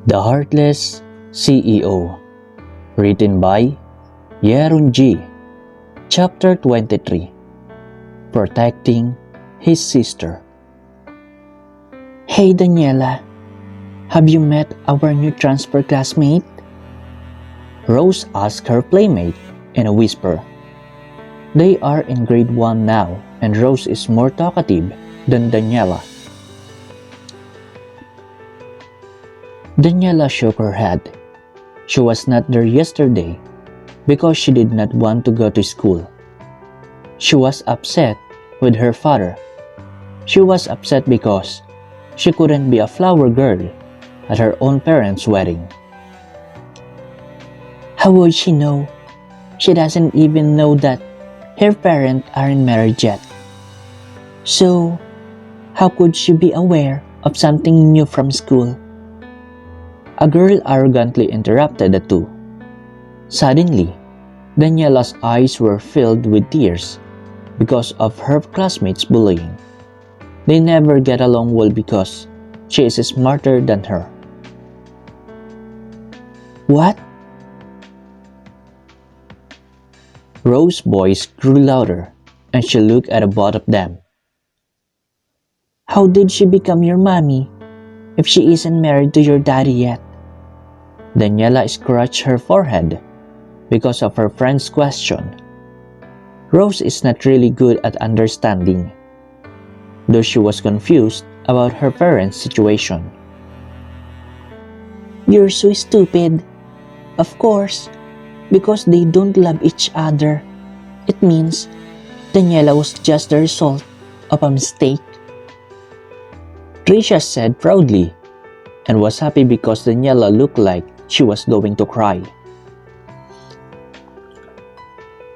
The Heartless CEO. Written by Yerun G. Chapter 23. Protecting his sister. Hey Daniela, have you met our new transfer classmate? Rose asked her playmate in a whisper. They are in grade 1 now, and Rose is more talkative than Daniela. Daniela shook her head. She was not there yesterday because she did not want to go to school. She was upset with her father. She was upset because she couldn't be a flower girl at her own parents' wedding. How would she know? She doesn't even know that her parents aren't married yet. So, how could she be aware of something new from school? A girl arrogantly interrupted the two. Suddenly, Daniela's eyes were filled with tears because of her classmates' bullying. They never get along well because she is smarter than her. What? Rose's voice grew louder, and she looked at both of them. How did she become your mommy if she isn't married to your daddy yet? Daniela scratched her forehead because of her friend's question. Rose is not really good at understanding, though she was confused about her parents' situation. You're so stupid. Of course, because they don't love each other. It means Daniela was just the result of a mistake. Trisha said proudly, and was happy because Daniela looked like she was going to cry.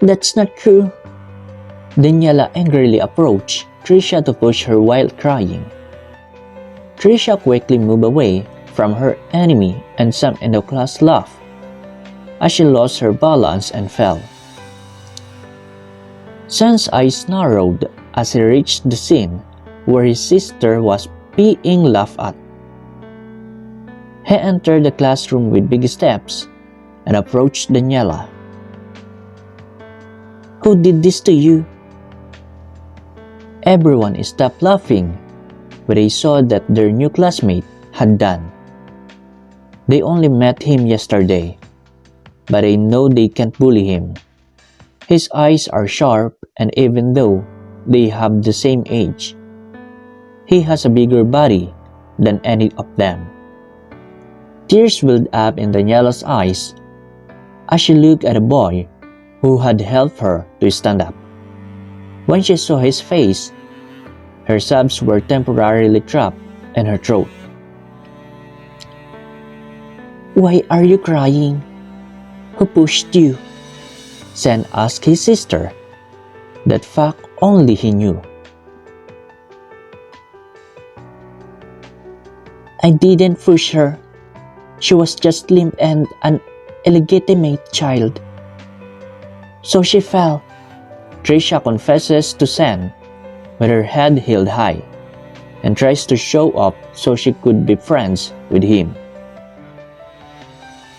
That's not true. Daniela angrily approached Trisha to push her while crying. Trisha quickly moved away from her enemy, and some in the class laughed as she lost her balance and fell. Sun's eyes narrowed as he reached the scene where his sister was being laughed at. He entered the classroom with big steps and approached Daniela. Who did this to you? Everyone stopped laughing when they saw that their new classmate had done. They only met him yesterday, but they know they can't bully him. His eyes are sharp, and even though they have the same age, he has a bigger body than any of them. Tears welled up in Daniela's eyes as she looked at a boy who had helped her to stand up. When she saw his face, her sobs were temporarily trapped in her throat. Why are you crying? Who pushed you? Sen asked his sister. That fact only he knew. I didn't push her. She was just limp and an illegitimate child. So she fell. Trisha confesses to Sen with her head held high and tries to show up so she could be friends with him.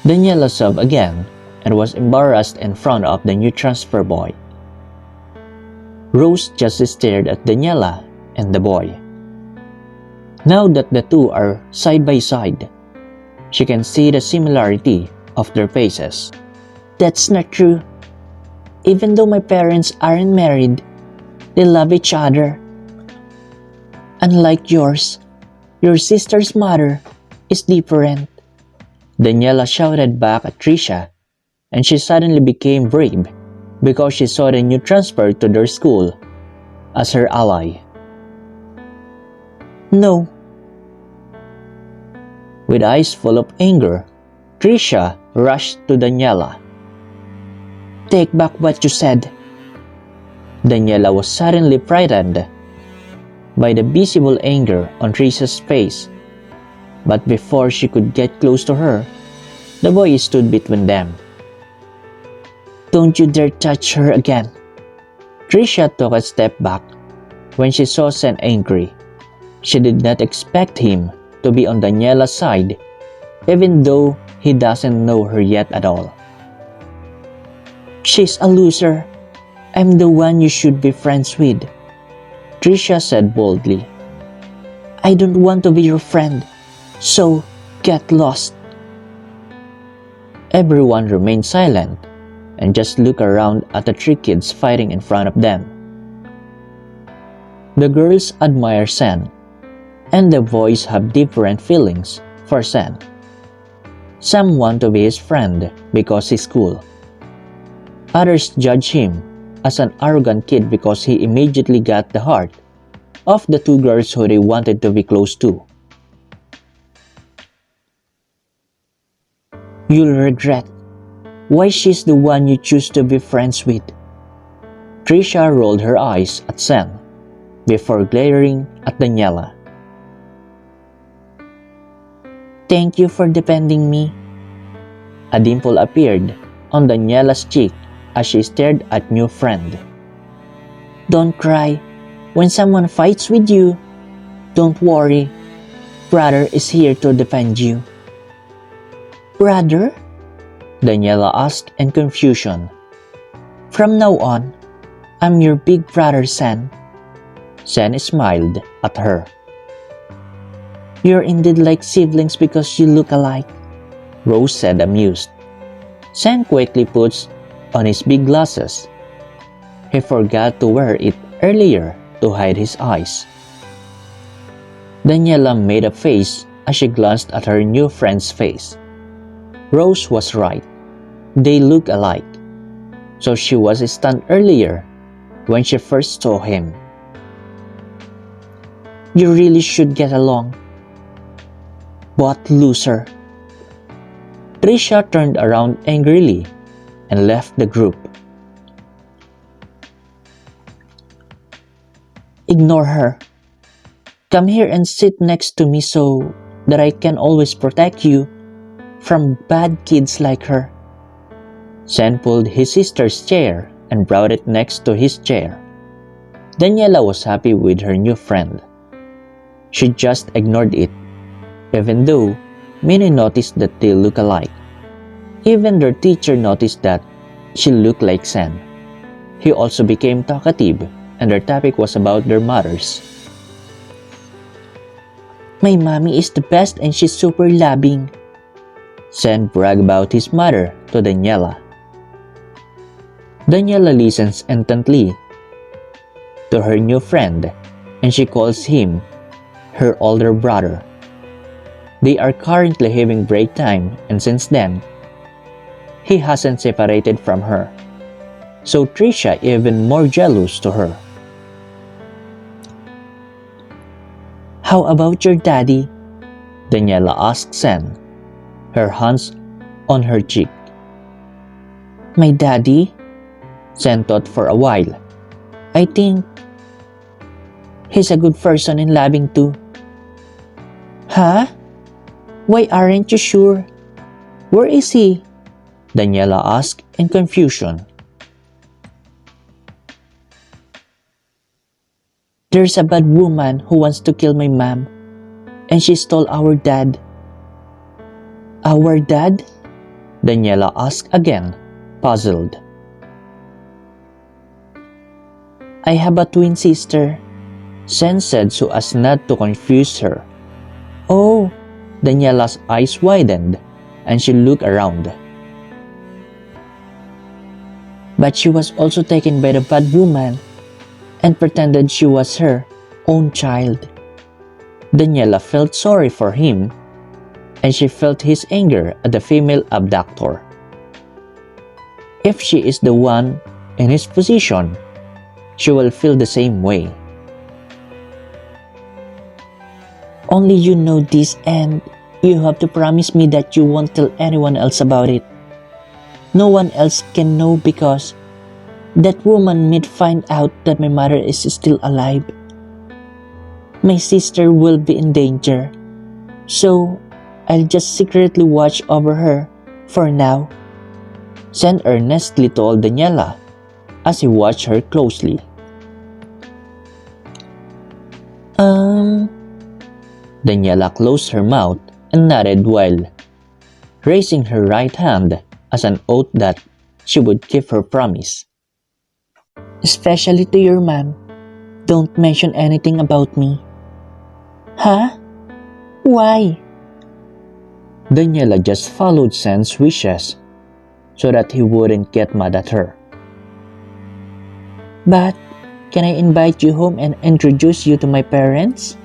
Daniela sobbed again and was embarrassed in front of the new transfer boy. Rose just stared at Daniela and the boy. Now that the two are side by side, she can see the similarity of their faces. That's not true. Even though my parents aren't married, they love each other. Unlike yours, your sister's mother is different. Daniela shouted back at Trisha, and she suddenly became brave because she saw the new transfer to their school as her ally. No. With eyes full of anger, Trisha rushed to Daniela. Take back what you said. Daniela was suddenly frightened by the visible anger on Trisha's face. But before she could get close to her, the boy stood between them. Don't you dare touch her again. Trisha took a step back when she saw Sen angry. She did not expect him to be on Daniela's side even though he doesn't know her yet at all. She's a loser. I'm the one you should be friends with, Trisha said boldly. I don't want to be your friend, so get lost. Everyone remained silent and just looked around at the three kids fighting in front of them. The girls admire Sen, and the boys have different feelings for Sen. Some want to be his friend because he's cool. Others judge him as an arrogant kid because he immediately got the heart of the two girls who they wanted to be close to. You'll regret why she's the one you choose to be friends with. Trisha rolled her eyes at Sen before glaring at Daniela. Thank you for defending me. A dimple appeared on Daniela's cheek as she stared at new friend. Don't cry when someone fights with you. Don't worry. Brother is here to defend you. Brother? Daniela asked in confusion. From now on, I'm your big brother, Sen. Sen smiled at her. You're indeed like siblings because you look alike, Rose said amused. Sen quickly puts on his big glasses. He forgot to wear it earlier to hide his eyes. Daniela made a face as she glanced at her new friend's face. Rose was right. They look alike. So she was stunned earlier when she first saw him. You really should get along. What loser. Trisha turned around angrily and left the group. Ignore her. Come here and sit next to me so that I can always protect you from bad kids like her. Sen pulled his sister's chair and brought it next to his chair. Daniela was happy with her new friend. She just ignored it, even though many noticed that they look alike. Even their teacher noticed that she looked like Sen. He also became talkative, and their topic was about their mothers. My mommy is the best and she's super loving. Sen bragged about his mother to Daniela. Daniela listens intently to her new friend, and she calls him her older brother. They are currently having break time, and since then, he hasn't separated from her. So Trisha even more jealous to her. How about your daddy? Daniela asked Sen, her hands on her cheek. My daddy? Sen thought for a while. I think he's a good person and loving too. Huh? Why aren't you sure? Where is he? Daniela asked in confusion. There's a bad woman who wants to kill my mom, and she stole our dad. Our dad? Daniela asked again, puzzled. I have a twin sister, Sen said so as not to confuse her. Oh, Daniela's eyes widened and she looked around. But she was also taken by the bad woman and pretended she was her own child. Daniela felt sorry for him, and she felt his anger at the female abductor. If she is the one in his position, she will feel the same way. Only you know this, and you have to promise me that you won't tell anyone else about it. No one else can know because that woman might find out that my mother is still alive. My sister will be in danger, so I'll just secretly watch over her for now, Sen earnestly told Daniela as he watched her closely. Um... Daniela closed her mouth and nodded while raising her right hand as an oath that she would keep her promise. Especially to your mom. Don't mention anything about me. Huh? Why? Daniela just followed Sen's wishes so that he wouldn't get mad at her. But can I invite you home and introduce you to my parents?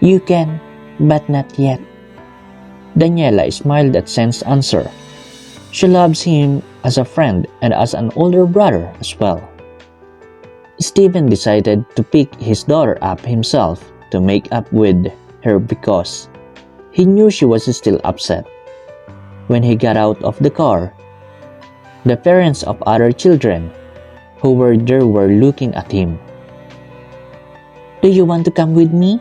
You can, but not yet. Daniela smiled at Sen's answer. She loves him as a friend and as an older brother as well. Stephen decided to pick his daughter up himself to make up with her because he knew she was still upset. When he got out of the car, the parents of other children who were there were looking at him. Do you want to come with me?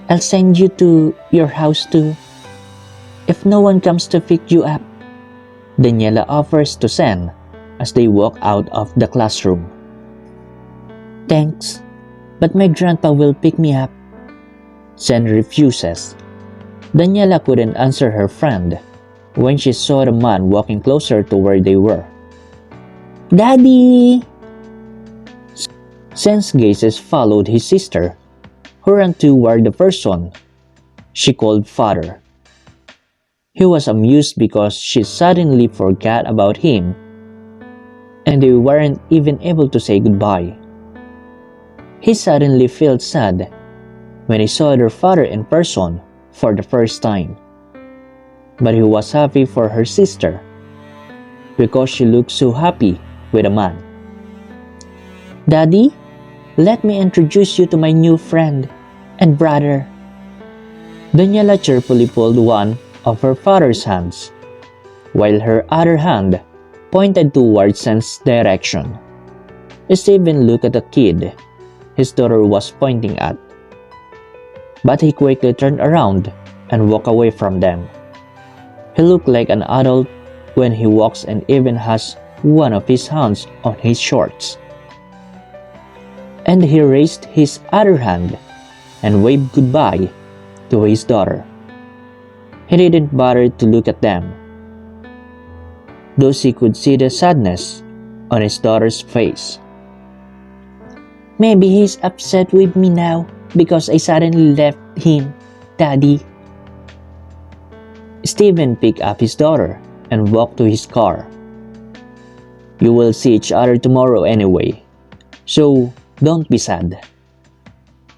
I'll send you to your house too. If no one comes to pick you up. Daniela offers to Sen as they walk out of the classroom. Thanks, but my grandpa will pick me up. Sen refuses. Daniela couldn't answer her friend when she saw the man walking closer to where they were. Daddy! Sen's gazes followed his sister, who ran toward the person she called father. He was amused because she suddenly forgot about him and they weren't even able to say goodbye. He suddenly felt sad when he saw their father in person for the first time. But he was happy for her sister because she looked so happy with a man. Daddy, let me introduce you to my new friend and brother. Daniela cheerfully pulled one of her father's hands, while her other hand pointed towards Sen's direction. Stephen looked at the kid his daughter was pointing at, but he quickly turned around and walked away from them. He looked like an adult when he walks and even has one of his hands on his shorts. And he raised his other hand and waved goodbye to his daughter. He didn't bother to look at them, though he could see the sadness on his daughter's face. Maybe he's upset with me now because I suddenly left him, Daddy. Stephen picked up his daughter and walked to his car. You will see each other tomorrow anyway, so don't be sad.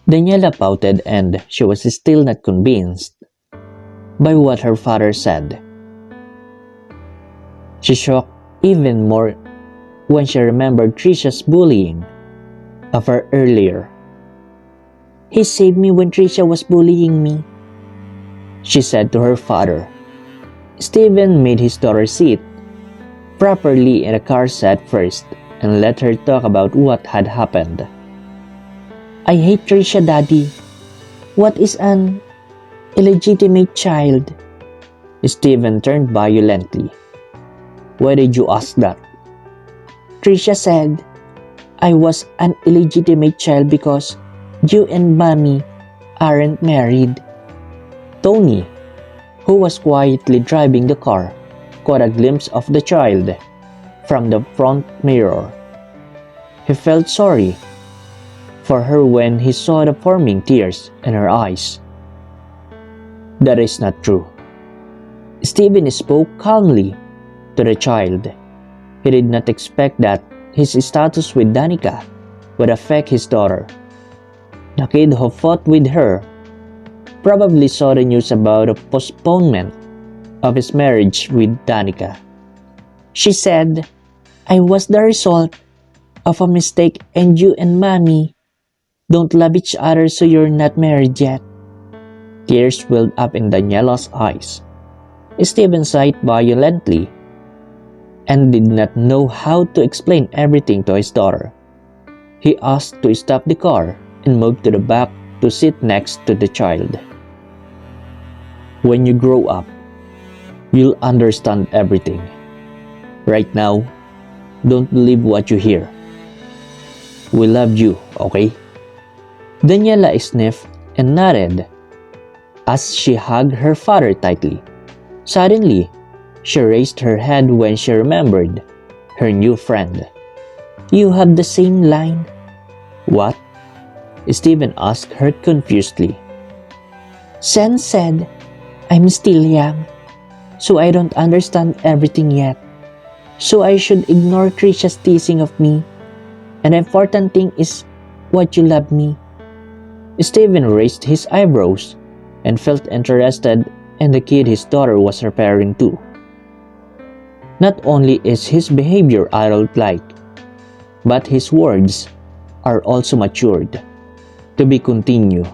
Daniela pouted and she was still not convinced by what her father said. She shocked even more when she remembered Trisha's bullying of her earlier. He saved me when Trisha was bullying me, she said to her father. Stephen made his daughter sit properly in a car seat first and let her talk about what had happened. I hate Trisha, Daddy. What is an illegitimate child? Stephen turned violently. Why did you ask that? Trisha said I was an illegitimate child because you and Mommy aren't married. Tony, who was quietly driving the car, caught a glimpse of the child from the front mirror. He felt sorry for her when he saw the forming tears in her eyes. That is not true. Stephen spoke calmly to the child. He did not expect that his status with Danica would affect his daughter. The kid who fought with her probably saw the news about the postponement of his marriage with Danica. She said I was the result of a mistake and you and Mommy don't love each other so you're not married yet. Tears welled up in Daniela's eyes. Stephen sighed violently and did not know how to explain everything to his daughter. He asked to stop the car and move to the back to sit next to the child. When you grow up, you'll understand everything. Right now, don't believe what you hear. We love you, okay? Daniela sniffed and nodded. as she hugged her father tightly. Suddenly, she raised her head when she remembered her new friend. You have the same line. What? Stephen asked her confusedly. Sen said, I'm still young, so I don't understand everything yet. So I should ignore Krisha's teasing of me. And the important thing is what you love me. Stephen raised his eyebrows and felt interested in the kid his daughter was referring to. Not only is his behavior adult-like, but his words are also matured. To be continued.